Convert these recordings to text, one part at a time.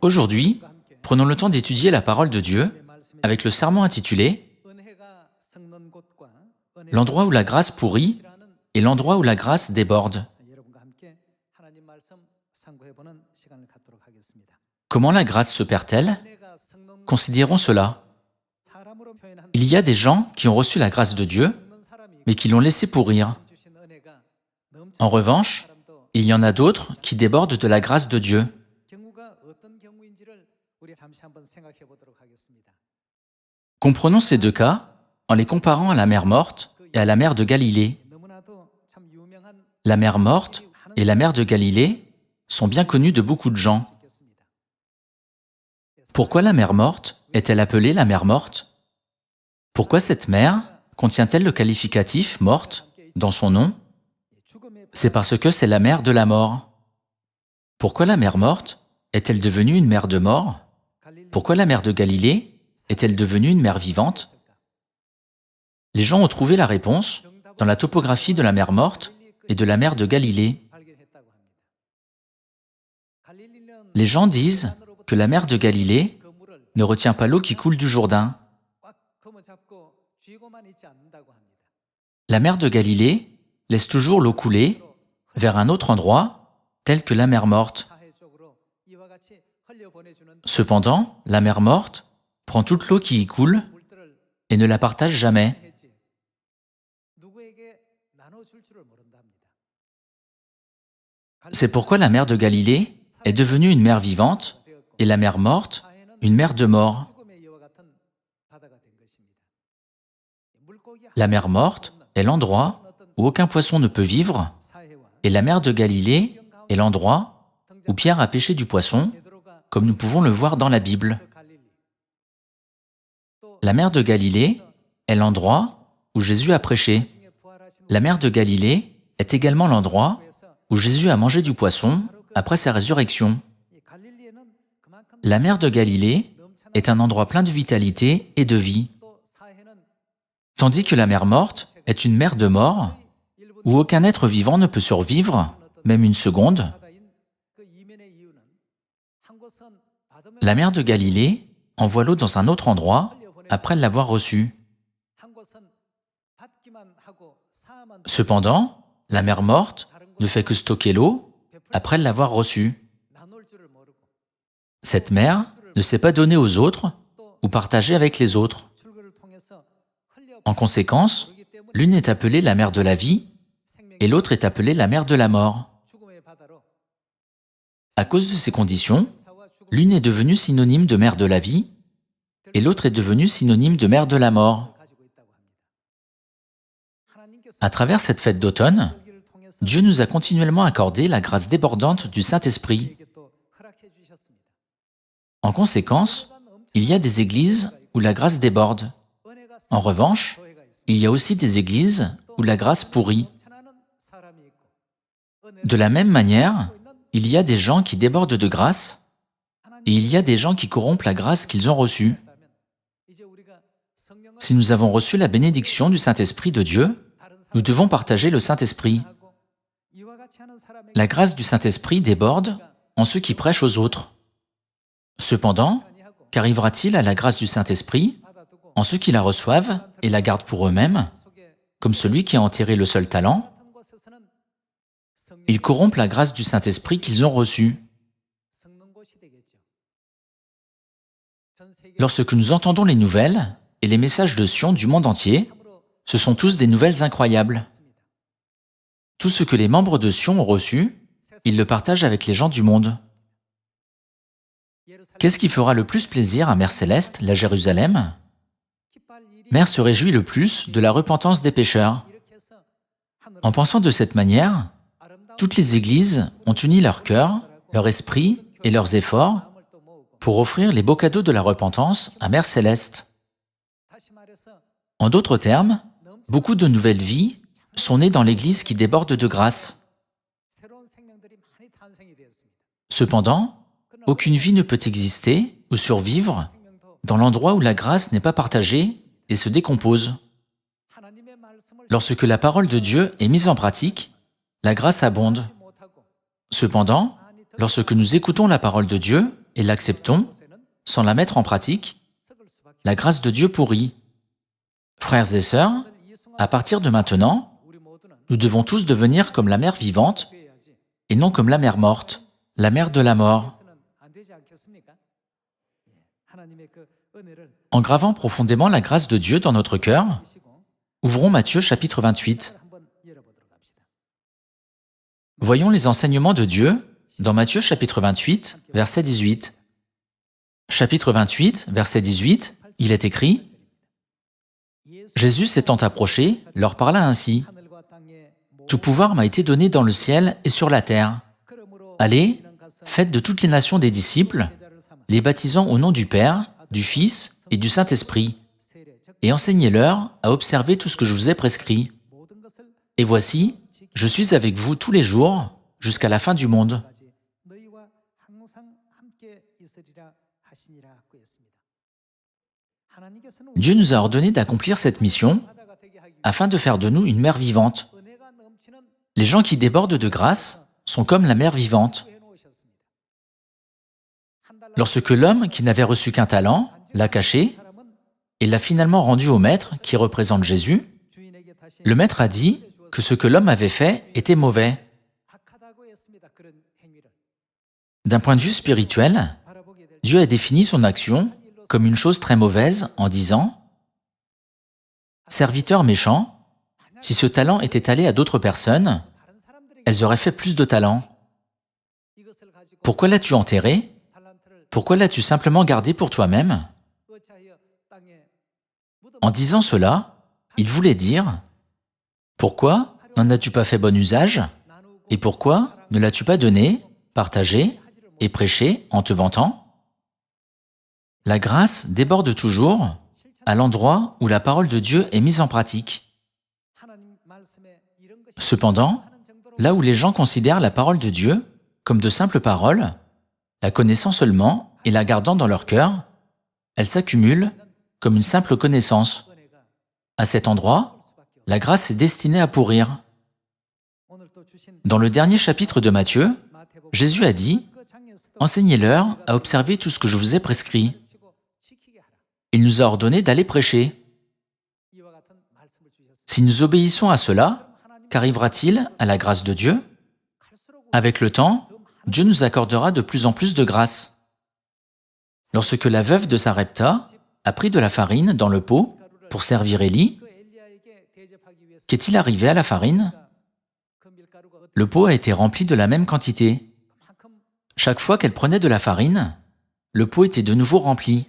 Aujourd'hui, prenons le temps d'étudier la parole de Dieu avec le sermon intitulé « L'endroit où la grâce pourrit et l'endroit où la grâce déborde ». Comment la grâce se perd-elle? Considérons cela. Il y a des gens qui ont reçu la grâce de Dieu, mais qui l'ont laissée pourrir. En revanche, il y en a d'autres qui débordent de la grâce de Dieu. Comprenons ces deux cas en les comparant à la mer Morte et à la mer de Galilée. La mer Morte et la mer de Galilée sont bien connues de beaucoup de gens. Pourquoi la mer Morte est-elle appelée la mer Morte? Pourquoi cette mer contient-elle le qualificatif « morte » dans son nom? C'est parce que c'est la mer de la mort. Pourquoi la mer Morte est-elle devenue une mer de mort? Pourquoi la mer de Galilée est-elle devenue une mer vivante? Les gens ont trouvé la réponse dans la topographie de la mer Morte et de la mer de Galilée. Les gens disent que la mer de Galilée ne retient pas l'eau qui coule du Jourdain. La mer de Galilée laisse toujours l'eau couler vers un autre endroit, tel que la mer Morte. Cependant, la mer Morte prend toute l'eau qui y coule et ne la partage jamais. C'est pourquoi la mer de Galilée est devenue une mer vivante et la mer Morte une mer de mort. La mer Morte est l'endroit où aucun poisson ne peut vivre et la mer de Galilée est l'endroit où Pierre a pêché du poisson, comme nous pouvons le voir dans la Bible. La mer de Galilée est l'endroit où Jésus a prêché. La mer de Galilée est également l'endroit où Jésus a mangé du poisson après sa résurrection. La mer de Galilée est un endroit plein de vitalité et de vie, tandis que la mer Morte est une mer de mort où aucun être vivant ne peut survivre, même une seconde. La mer de Galilée envoie l'eau dans un autre endroit après l'avoir reçue. Cependant, la mer Morte ne fait que stocker l'eau après l'avoir reçue. Cette mer ne s'est pas donnée aux autres ou partagée avec les autres. En conséquence, l'une est appelée la mer de la vie et l'autre est appelée la mer de la mort. À cause de ces conditions, l'une est devenue synonyme de mer de la vie et l'autre est devenue synonyme de mer de la mort. À travers cette fête d'automne, Dieu nous a continuellement accordé la grâce débordante du Saint-Esprit. En conséquence, il y a des églises où la grâce déborde. En revanche, il y a aussi des églises où la grâce pourrit. De la même manière, il y a des gens qui débordent de grâce et il y a des gens qui corrompent la grâce qu'ils ont reçue. Si nous avons reçu la bénédiction du Saint-Esprit de Dieu, nous devons partager le Saint-Esprit. La grâce du Saint-Esprit déborde en ceux qui prêchent aux autres. Cependant, qu'arrivera-t-il à la grâce du Saint-Esprit en ceux qui la reçoivent et la gardent pour eux-mêmes, comme celui qui a enterré le seul talent? Ils corrompent la grâce du Saint-Esprit qu'ils ont reçue. Lorsque nous entendons les nouvelles et les messages de Sion du monde entier, ce sont tous des nouvelles incroyables. Tout ce que les membres de Sion ont reçu, ils le partagent avec les gens du monde. Qu'est-ce qui fera le plus plaisir à Mère Céleste, la Jérusalem? Mère se réjouit le plus de la repentance des pécheurs. En pensant de cette manière, toutes les églises ont uni leur cœur, leur esprit et leurs efforts pour offrir les beaux cadeaux de la repentance à Mère Céleste. En d'autres termes, beaucoup de nouvelles vies sont nées dans l'Église qui déborde de grâce. Cependant, aucune vie ne peut exister ou survivre dans l'endroit où la grâce n'est pas partagée et se décompose. Lorsque la parole de Dieu est mise en pratique, la grâce abonde. Cependant, lorsque nous écoutons la parole de Dieu, et l'acceptons, sans la mettre en pratique, la grâce de Dieu pourrit. Frères et sœurs, à partir de maintenant, nous devons tous devenir comme la mer vivante et non comme la mer morte, la mer de la mort. En gravant profondément la grâce de Dieu dans notre cœur, ouvrons Matthieu chapitre 28. Voyons les enseignements de Dieu dans Matthieu chapitre 28, verset 18. Chapitre 28, verset 18, il est écrit « Jésus s'étant approché, leur parla ainsi. Tout pouvoir m'a été donné dans le ciel et sur la terre. Allez, faites de toutes les nations des disciples, les baptisant au nom du Père, du Fils et du Saint-Esprit, et enseignez-leur à observer tout ce que je vous ai prescrit. Et voici, je suis avec vous tous les jours jusqu'à la fin du monde. » Dieu nous a ordonné d'accomplir cette mission afin de faire de nous une mer vivante. Les gens qui débordent de grâce sont comme la mer vivante. Lorsque l'homme qui n'avait reçu qu'un talent l'a caché et l'a finalement rendu au maître qui représente Jésus, le maître a dit que ce que l'homme avait fait était mauvais. D'un point de vue spirituel, Dieu a défini son action comme une chose très mauvaise en disant « Serviteur méchant, si ce talent était allé à d'autres personnes, elles auraient fait plus de talent. Pourquoi l'as-tu enterré? Pourquoi l'as-tu simplement gardé pour toi-même » En disant cela, il voulait dire « Pourquoi n'en as-tu pas fait bon usage? Et pourquoi ne l'as-tu pas donné, partagé et prêché en te vantant ?» La grâce déborde toujours à l'endroit où la parole de Dieu est mise en pratique. Cependant, là où les gens considèrent la parole de Dieu comme de simples paroles, la connaissant seulement et la gardant dans leur cœur, elle s'accumule comme une simple connaissance. À cet endroit, la grâce est destinée à pourrir. Dans le dernier chapitre de Matthieu, Jésus a dit « Enseignez-leur à observer tout ce que je vous ai prescrit. » Il nous a ordonné d'aller prêcher. Si nous obéissons à cela, qu'arrivera-t-il à la grâce de Dieu? Avec le temps, Dieu nous accordera de plus en plus de grâce. Lorsque la veuve de Sarepta a pris de la farine dans le pot pour servir Élie, qu'est-il arrivé à la farine? Le pot a été rempli de la même quantité. Chaque fois qu'elle prenait de la farine, le pot était de nouveau rempli.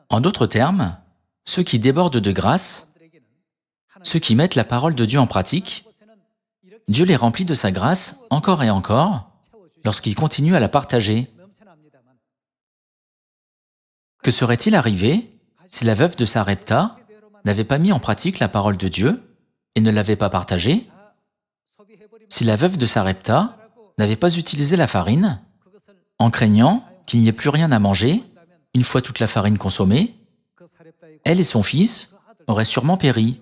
En d'autres termes, ceux qui débordent de grâce, ceux qui mettent la parole de Dieu en pratique, Dieu les remplit de sa grâce encore et encore lorsqu'ils continuent à la partager. Que serait-il arrivé si la veuve de Sarepta n'avait pas mis en pratique la parole de Dieu et ne l'avait pas partagée? Si la veuve de Sarepta n'avait pas utilisé la farine, en craignant qu'il n'y ait plus rien à manger, une fois toute la farine consommée, elle et son fils auraient sûrement péri.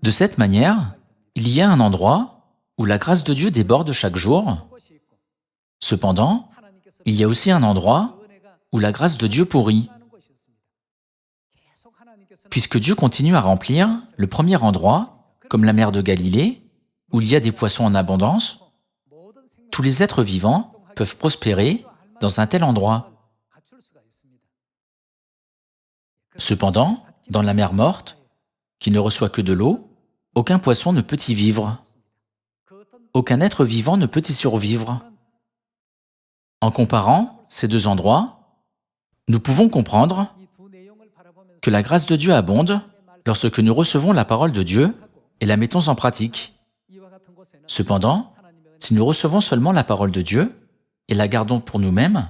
De cette manière, il y a un endroit où la grâce de Dieu déborde chaque jour. Cependant, il y a aussi un endroit où la grâce de Dieu pourrit. Puisque Dieu continue à remplir le premier endroit, comme la mer de Galilée, où il y a des poissons en abondance, tous les êtres vivants peuvent prospérer dans un tel endroit. Cependant, dans la mer morte, qui ne reçoit que de l'eau, aucun poisson ne peut y vivre. Aucun être vivant ne peut y survivre. En comparant ces deux endroits, nous pouvons comprendre que la grâce de Dieu abonde lorsque nous recevons la parole de Dieu et la mettons en pratique. Cependant, si nous recevons seulement la parole de Dieu et la gardons pour nous-mêmes,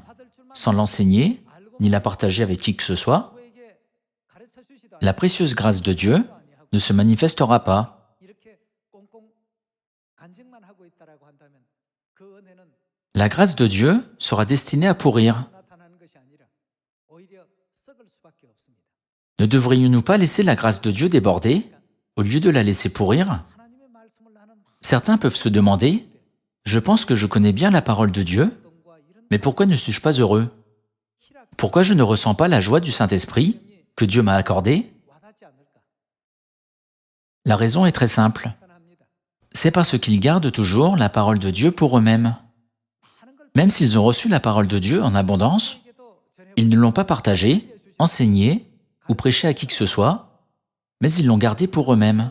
sans l'enseigner ni la partager avec qui que ce soit, la précieuse grâce de Dieu ne se manifestera pas. La grâce de Dieu sera destinée à pourrir. Ne devrions-nous pas laisser la grâce de Dieu déborder au lieu de la laisser pourrir? Certains peuvent se demander, je pense que je connais bien la parole de Dieu, mais pourquoi ne suis-je pas heureux? Pourquoi je ne ressens pas la joie du Saint-Esprit que Dieu m'a accordée? La raison est très simple. C'est parce qu'ils gardent toujours la parole de Dieu pour eux-mêmes. Même s'ils ont reçu la parole de Dieu en abondance, ils ne l'ont pas partagée, enseignée ou prêchée à qui que ce soit, mais ils l'ont gardée pour eux-mêmes.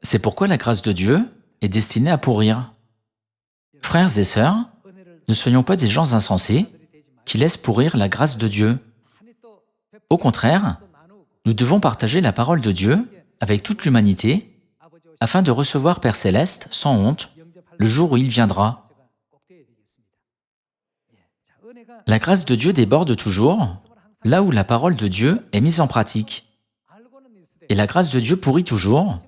C'est pourquoi la grâce de Dieu est destinée à pourrir. Frères et sœurs, ne soyons pas des gens insensés qui laissent pourrir la grâce de Dieu. Au contraire, nous devons partager la parole de Dieu avec toute l'humanité afin de recevoir Père Céleste sans honte le jour où il viendra. La grâce de Dieu déborde toujours là où la parole de Dieu est mise en pratique. Et la grâce de Dieu pourrit toujours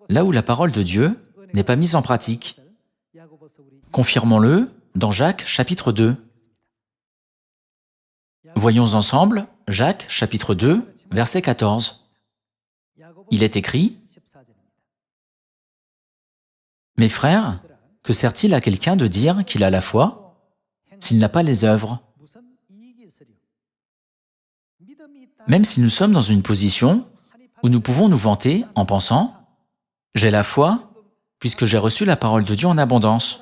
là où la parole de Dieu n'est pas mise en pratique. Confirmons-le dans Jacques chapitre 2. Voyons ensemble Jacques chapitre 2, verset 14. Il est écrit: « Mes frères, que sert-il à quelqu'un de dire qu'il a la foi s'il n'a pas les œuvres? Même si nous sommes dans une position où nous pouvons nous vanter en pensant « J'ai la foi puisque j'ai reçu la parole de Dieu en abondance ».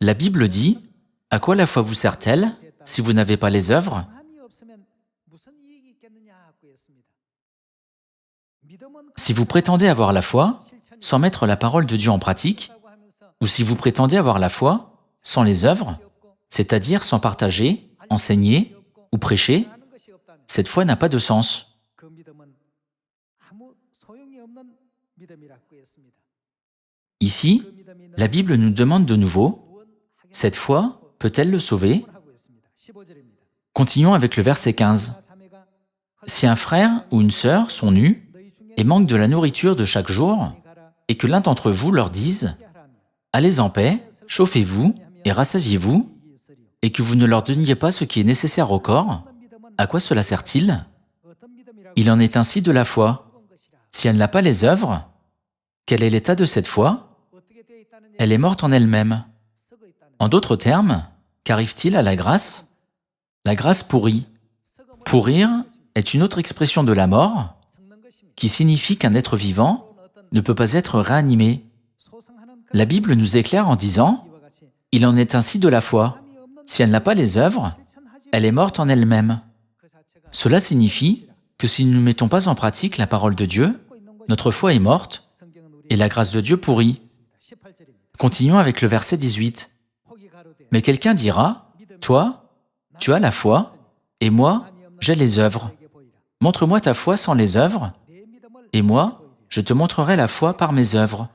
La Bible dit « À quoi la foi vous sert-elle si vous n'avez pas les œuvres ?» Si vous prétendez avoir la foi sans mettre la parole de Dieu en pratique, ou si vous prétendez avoir la foi sans les œuvres, c'est-à-dire sans partager, enseigner ou prêcher, cette foi n'a pas de sens. Ici, la Bible nous demande de nouveau, cette foi peut-elle le sauver? Continuons avec le verset 15. Si un frère ou une sœur sont nus et manquent de la nourriture de chaque jour, et que l'un d'entre vous leur dise « Allez en paix, chauffez-vous et rassasiez-vous », et que vous ne leur donniez pas ce qui est nécessaire au corps, à quoi cela sert-il? Il en est ainsi de la foi. Si elle n'a pas les œuvres, quel est l'état de cette foi? Elle est morte en elle-même. En d'autres termes, qu'arrive-t-il à la grâce? La grâce pourrit. Pourrir est une autre expression de la mort, qui signifie qu'un être vivant ne peut pas être réanimé. La Bible nous éclaire en disant « Il en est ainsi de la foi. Si elle n'a pas les œuvres, elle est morte en elle-même. » Cela signifie que si nous ne mettons pas en pratique la parole de Dieu, notre foi est morte et la grâce de Dieu pourrit. Continuons avec le verset 18. « Mais quelqu'un dira, « Toi, tu as la foi, et moi, j'ai les œuvres. Montre-moi ta foi sans les œuvres, et moi, je te montrerai la foi par mes œuvres.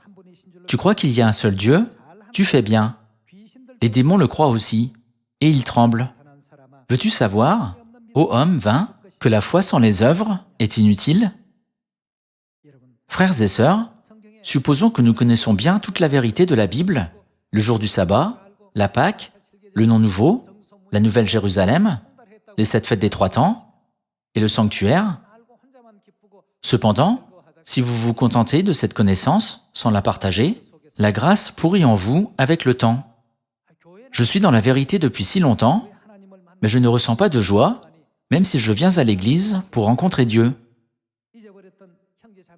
Tu crois qu'il y a un seul Dieu? Tu fais bien. Les démons le croient aussi, et ils tremblent. Veux-tu savoir, ô homme vain, que la foi sans les œuvres est inutile? » Frères et sœurs, supposons que nous connaissons bien toute la vérité de la Bible, le jour du sabbat, la Pâque, le Nom Nouveau, la Nouvelle Jérusalem, les 7 fêtes des 3 temps et le sanctuaire. Cependant, si vous vous contentez de cette connaissance sans la partager, la grâce pourrit en vous avec le temps. Je suis dans la vérité depuis si longtemps, mais je ne ressens pas de joie, même si je viens à l'église pour rencontrer Dieu.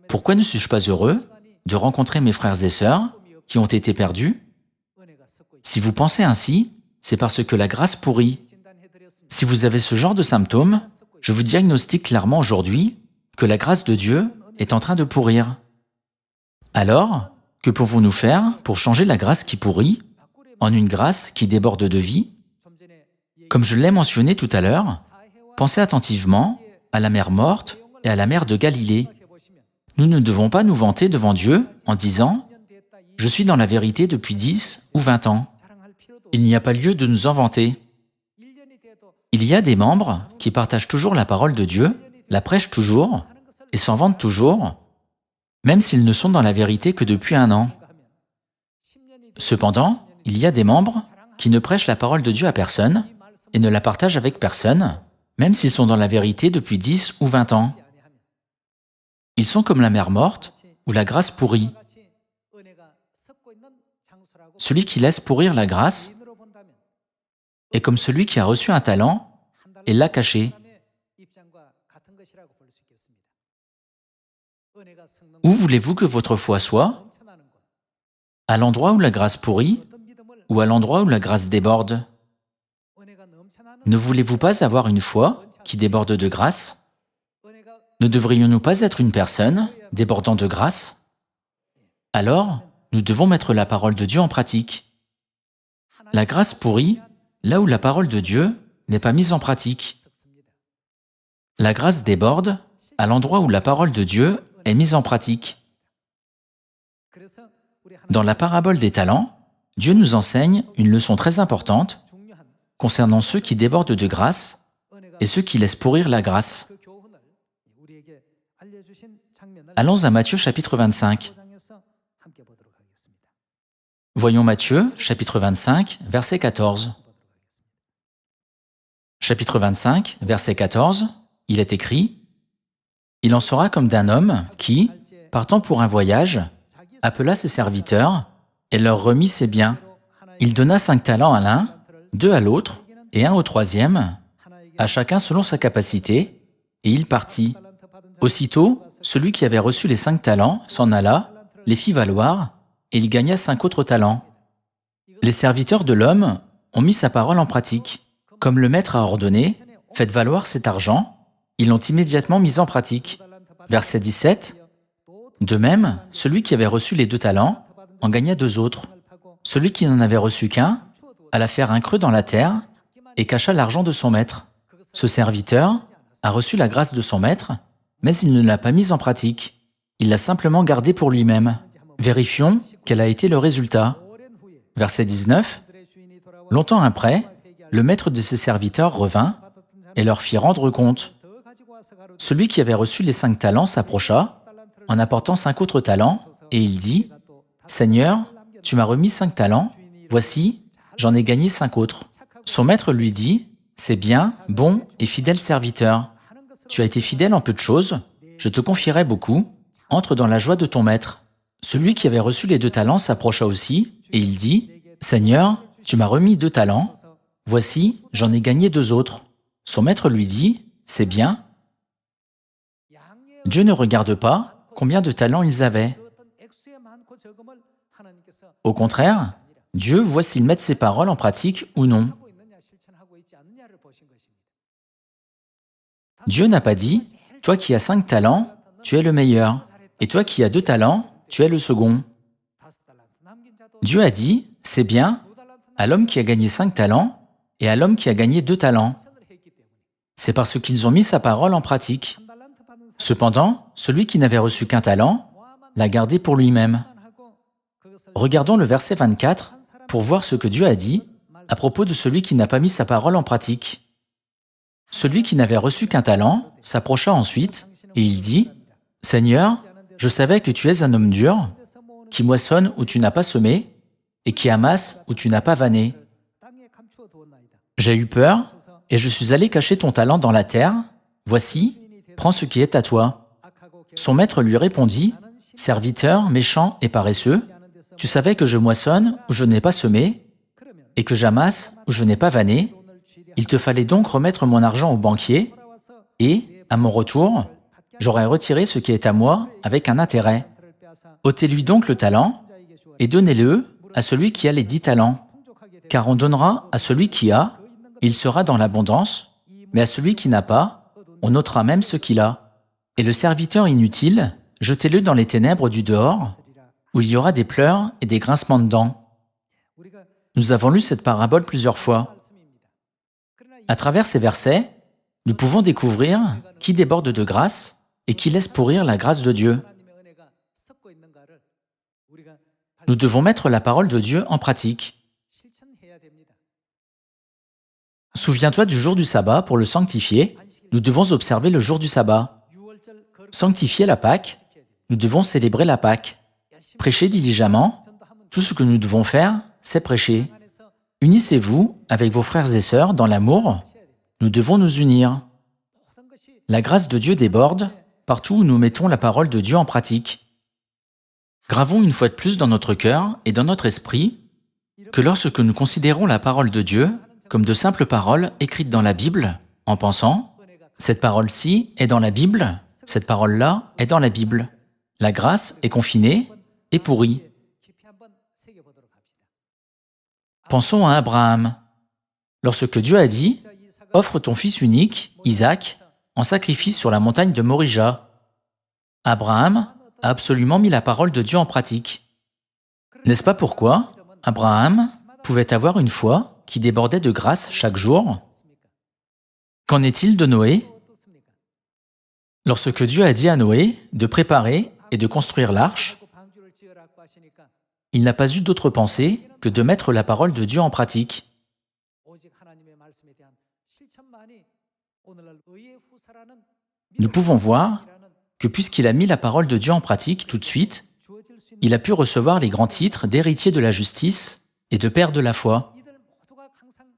Pourquoi ne suis-je pas heureux de rencontrer mes frères et sœurs qui ont été perdus? Si vous pensez ainsi, c'est parce que la grâce pourrit. Si vous avez ce genre de symptômes, je vous diagnostique clairement aujourd'hui que la grâce de Dieu est en train de pourrir. Alors, que pouvons-nous faire pour changer la grâce qui pourrit en une grâce qui déborde de vie? Comme je l'ai mentionné tout à l'heure, pensez attentivement à la mer morte et à la mer de Galilée. Nous ne devons pas nous vanter devant Dieu en disant « Je suis dans la vérité depuis 10 ou 20 ans ». Il n'y a pas lieu de nous en vanter. Il y a des membres qui partagent toujours la parole de Dieu, la prêchent toujours et s'en vantent toujours, même s'ils ne sont dans la vérité que depuis 1 an. Cependant, il y a des membres qui ne prêchent la parole de Dieu à personne et ne la partagent avec personne, même s'ils sont dans la vérité depuis 10 ou 20 ans. Ils sont comme la mer morte, où la grâce pourrit. celui qui laisse pourrir la grâce est comme celui qui a reçu un talent et l'a caché. Où voulez-vous que votre foi soit? À l'endroit où la grâce pourrit ou à l'endroit où la grâce déborde? Ne voulez-vous pas avoir une foi qui déborde de grâce? Ne devrions-nous pas être une personne débordant de grâce? Alors, nous devons mettre la parole de Dieu en pratique. La grâce pourrit là où la parole de Dieu n'est pas mise en pratique. La grâce déborde à l'endroit où la parole de Dieu est mise en pratique. Dans la parabole des talents, Dieu nous enseigne une leçon très importante concernant ceux qui débordent de grâce et ceux qui laissent pourrir la grâce. Allons à Matthieu chapitre 25. Voyons Matthieu chapitre 25, verset 14. Chapitre 25, verset 14, il est écrit « Il en sera comme d'un homme qui, partant pour un voyage, appela ses serviteurs et leur remit ses biens. Il donna 5 talents à l'un, 2 à l'autre et 1 au troisième, à chacun selon sa capacité, et il partit. Aussitôt, celui qui avait reçu les 5 talents s'en alla, les fit valoir, et il gagna 5 autres talents. Les serviteurs de l'homme ont mis sa parole en pratique. Comme le maître a ordonné, faites valoir cet argent, ils l'ont immédiatement mis en pratique. Verset 17. De même, celui qui avait reçu les 2 talents en gagna 2 autres. Celui qui n'en avait reçu qu'un alla faire un creux dans la terre et cacha l'argent de son maître. Ce serviteur a reçu la grâce de son maître, mais il ne l'a pas mise en pratique. Il l'a simplement gardée pour lui-même. Vérifions quel a été le résultat. Verset 19. Longtemps après, le maître de ses serviteurs revint et leur fit rendre compte. Celui qui avait reçu les 5 talents s'approcha, en apportant 5 autres talents, et il dit « Seigneur, tu m'as remis 5 talents, voici, j'en ai gagné 5 autres. » Son maître lui dit « C'est bien, bon et fidèle serviteur. Tu as été fidèle en peu de choses, je te confierai beaucoup, entre dans la joie de ton maître. » Celui qui avait reçu les 2 talents s'approcha aussi, et il dit « Seigneur, tu m'as remis 2 talents, voici, j'en ai gagné 2 autres. » Son maître lui dit « C'est bien. » Dieu ne regarde pas combien de talents ils avaient. Au contraire, Dieu voit s'ils mettent ses paroles en pratique ou non. Dieu n'a pas dit « Toi qui as 5 talents, tu es le meilleur, et toi qui as 2 talents, tu es le second. » Dieu a dit « C'est bien » à l'homme qui a gagné 5 talents et à l'homme qui a gagné 2 talents. C'est parce qu'ils ont mis sa parole en pratique. Cependant, celui qui n'avait reçu qu'un talent l'a gardé pour lui-même. Regardons le verset 24 pour voir ce que Dieu a dit à propos de celui qui n'a pas mis sa parole en pratique. Celui qui n'avait reçu qu'un talent s'approcha ensuite et il dit « Seigneur, je savais que tu es un homme dur, qui moissonne où tu n'as pas semé et qui amasse où tu n'as pas vanné. J'ai eu peur et je suis allé cacher ton talent dans la terre. Voici, prends ce qui est à toi. » Son maître lui répondit « Serviteur, méchant et paresseux, tu savais que je moissonne où je n'ai pas semé et que j'amasse où je n'ai pas vanné. Il te fallait donc remettre mon argent au banquier et, à mon retour, j'aurais retiré ce qui est à moi avec un intérêt. Ôtez-lui donc le talent et donnez-le à celui qui a les 10 talents. Car on donnera à celui qui a, il sera dans l'abondance, mais à celui qui n'a pas, on ôtera même ce qu'il a. Et le serviteur inutile, jetez-le dans les ténèbres du dehors, où il y aura des pleurs et des grincements de dents. » Nous avons lu cette parabole plusieurs fois. À travers ces versets, nous pouvons découvrir qui déborde de grâce et qui laisse pourrir la grâce de Dieu. Nous devons mettre la parole de Dieu en pratique. Souviens-toi du jour du sabbat pour le sanctifier. Nous devons observer le jour du sabbat. Sanctifier la Pâque. Nous devons célébrer la Pâque. Prêcher diligemment. Tout ce que nous devons faire, c'est prêcher. Unissez-vous avec vos frères et sœurs dans l'amour. Nous devons nous unir. La grâce de Dieu déborde partout où nous mettons la parole de Dieu en pratique. Gravons une fois de plus dans notre cœur et dans notre esprit que lorsque nous considérons la parole de Dieu comme de simples paroles écrites dans la Bible, en pensant « cette parole-ci est dans la Bible, cette parole-là est dans la Bible, la grâce est confinée et pourrie ». Pensons à Abraham. Lorsque Dieu a dit « offre ton fils unique, Isaac, en sacrifice sur la montagne de Morija », Abraham a absolument mis la parole de Dieu en pratique. N'est-ce pas pourquoi Abraham pouvait avoir une foi qui débordait de grâce chaque jour? Qu'en est-il de Noé? Lorsque Dieu a dit à Noé de préparer et de construire l'arche, il n'a pas eu d'autre pensée que de mettre la parole de Dieu en pratique. Nous pouvons voir que puisqu'il a mis la parole de Dieu en pratique tout de suite, il a pu recevoir les grands titres d'héritier de la justice et de père de la foi.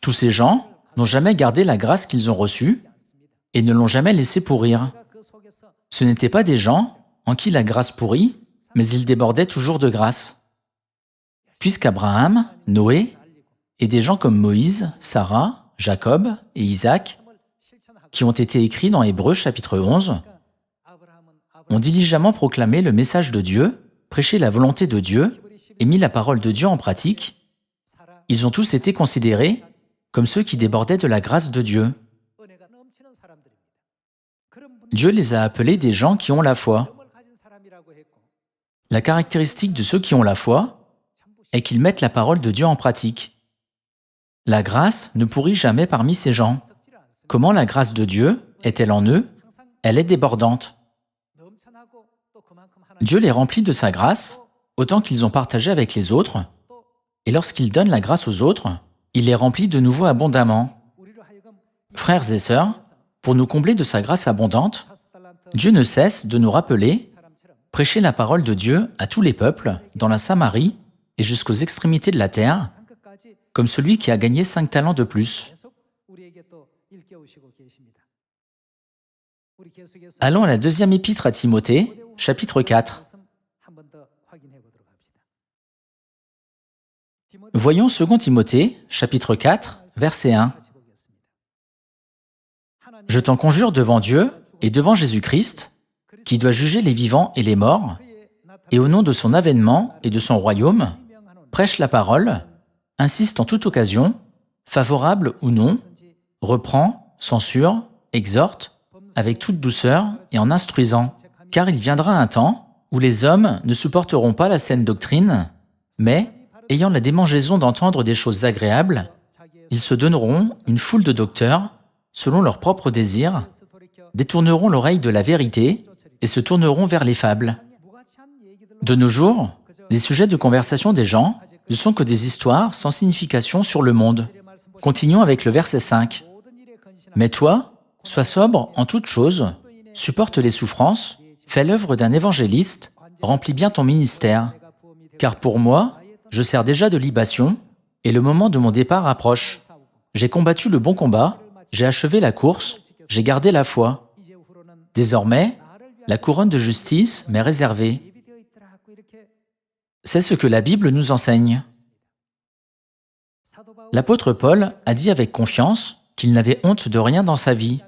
Tous ces gens n'ont jamais gardé la grâce qu'ils ont reçue et ne l'ont jamais laissée pourrir. Ce n'étaient pas des gens en qui la grâce pourrit, mais ils débordaient toujours de grâce. Puisqu'Abraham, Noé et des gens comme Moïse, Sarah, Jacob et Isaac, qui ont été écrits dans Hébreux chapitre 11, ont diligemment proclamé le message de Dieu, prêché la volonté de Dieu et mis la parole de Dieu en pratique, ils ont tous été considérés comme ceux qui débordaient de la grâce de Dieu. Dieu les a appelés des gens qui ont la foi. La caractéristique de ceux qui ont la foi est qu'ils mettent la parole de Dieu en pratique. La grâce ne pourrit jamais parmi ces gens. Comment la grâce de Dieu est-elle en eux? Elle est débordante. Dieu les remplit de sa grâce, autant qu'ils ont partagé avec les autres, et lorsqu'il donne la grâce aux autres, il les remplit de nouveau abondamment. Frères et sœurs, pour nous combler de sa grâce abondante, Dieu ne cesse de nous rappeler, prêcher la parole de Dieu à tous les peuples, dans la Samarie et jusqu'aux extrémités de la terre, comme celui qui a gagné 5 talents de plus. Allons à la deuxième épître à Timothée, chapitre 4. Voyons 2 Timothée, chapitre 4, verset 1. « Je t'en conjure devant Dieu et devant Jésus-Christ, qui doit juger les vivants et les morts, et au nom de son avènement et de son royaume, prêche la parole, insiste en toute occasion, favorable ou non, reprend, censure, exhorte, avec toute douceur et en instruisant, car il viendra un temps où les hommes ne supporteront pas la saine doctrine, mais, ayant la démangeaison d'entendre des choses agréables, ils se donneront une foule de docteurs, selon leurs propres désirs, détourneront l'oreille de la vérité et se tourneront vers les fables. De nos jours, les sujets de conversation des gens ne sont que des histoires sans signification sur le monde. Continuons avec le verset 5. « Mais toi, sois sobre en toutes choses, supporte les souffrances, fais l'œuvre d'un évangéliste, remplis bien ton ministère. Car pour moi, je sers déjà de libation, et le moment de mon départ approche. J'ai combattu le bon combat, j'ai achevé la course, j'ai gardé la foi. Désormais, la couronne de justice m'est réservée. » C'est ce que la Bible nous enseigne. L'apôtre Paul a dit avec confiance qu'il n'avait honte de rien dans sa vie.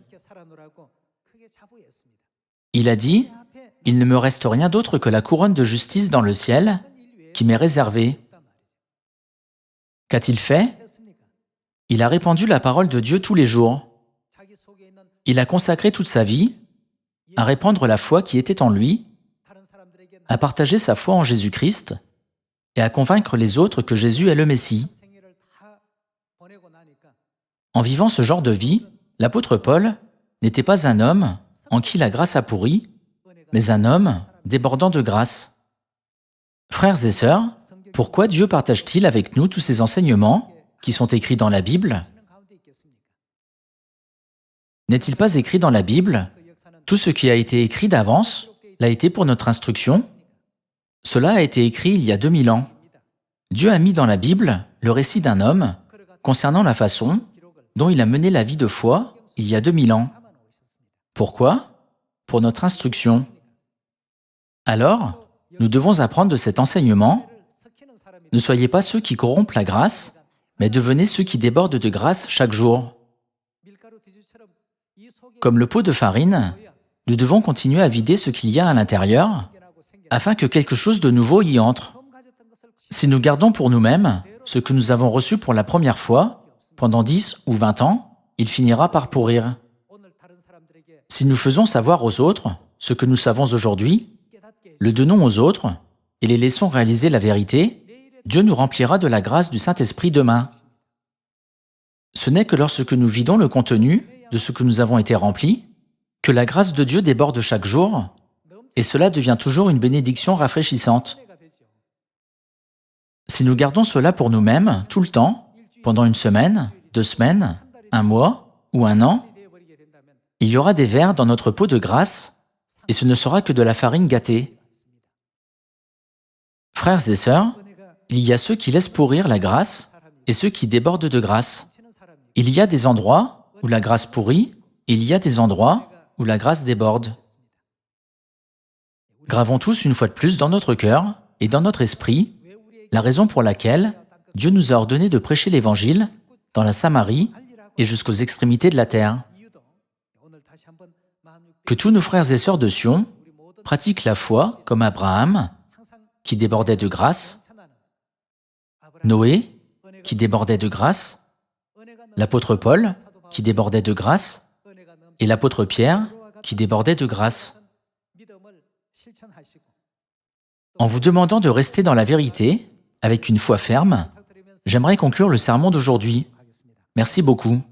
Il a dit « Il ne me reste rien d'autre que la couronne de justice dans le ciel qui m'est réservée. » Qu'a-t-il fait? Il a répandu la parole de Dieu tous les jours. Il a consacré toute sa vie à répandre la foi qui était en lui, à partager sa foi en Jésus-Christ et à convaincre les autres que Jésus est le Messie. En vivant ce genre de vie, l'apôtre Paul n'était pas un homme en qui la grâce a pourri, mais un homme débordant de grâce. Frères et sœurs, pourquoi Dieu partage-t-il avec nous tous ces enseignements qui sont écrits dans la Bible? N'est-il pas écrit dans la Bible, tout ce qui a été écrit d'avance l'a été pour notre instruction? Cela a été écrit il y a 2000 ans. Dieu a mis dans la Bible le récit d'un homme concernant la façon dont il a mené la vie de foi il y a 2000 ans. Pourquoi? Pour notre instruction. Alors, nous devons apprendre de cet enseignement Ne soyez pas ceux qui corrompent la grâce, mais devenez ceux qui débordent de grâce chaque jour. Comme le pot de farine, nous devons continuer à vider ce qu'il y a à l'intérieur afin que quelque chose de nouveau y entre. Si nous gardons pour nous-mêmes ce que nous avons reçu pour la première fois, pendant 10 ou 20 ans, il finira par pourrir. Si nous faisons savoir aux autres ce que nous savons aujourd'hui, le donnons aux autres et les laissons réaliser la vérité, Dieu nous remplira de la grâce du Saint-Esprit demain. Ce n'est que lorsque nous vidons le contenu de ce que nous avons été remplis que la grâce de Dieu déborde chaque jour, et cela devient toujours une bénédiction rafraîchissante. Si nous gardons cela pour nous-mêmes, tout le temps, pendant une semaine, 2 semaines, 1 mois ou 1 an, il y aura des vers dans notre pot de grâce, et ce ne sera que de la farine gâtée. Frères et sœurs, il y a ceux qui laissent pourrir la grâce et ceux qui débordent de grâce. Il y a des endroits où la grâce pourrit, et il y a des endroits où la grâce déborde. Gravons tous une fois de plus dans notre cœur et dans notre esprit la raison pour laquelle Dieu nous a ordonné de prêcher l'Évangile dans la Samarie et jusqu'aux extrémités de la terre. Que tous nos frères et sœurs de Sion pratiquent la foi comme Abraham, qui débordait de grâce, Noé, qui débordait de grâce, l'apôtre Paul, qui débordait de grâce, et l'apôtre Pierre, qui débordait de grâce. En vous demandant de rester dans la vérité, avec une foi ferme, j'aimerais conclure le sermon d'aujourd'hui. Merci beaucoup.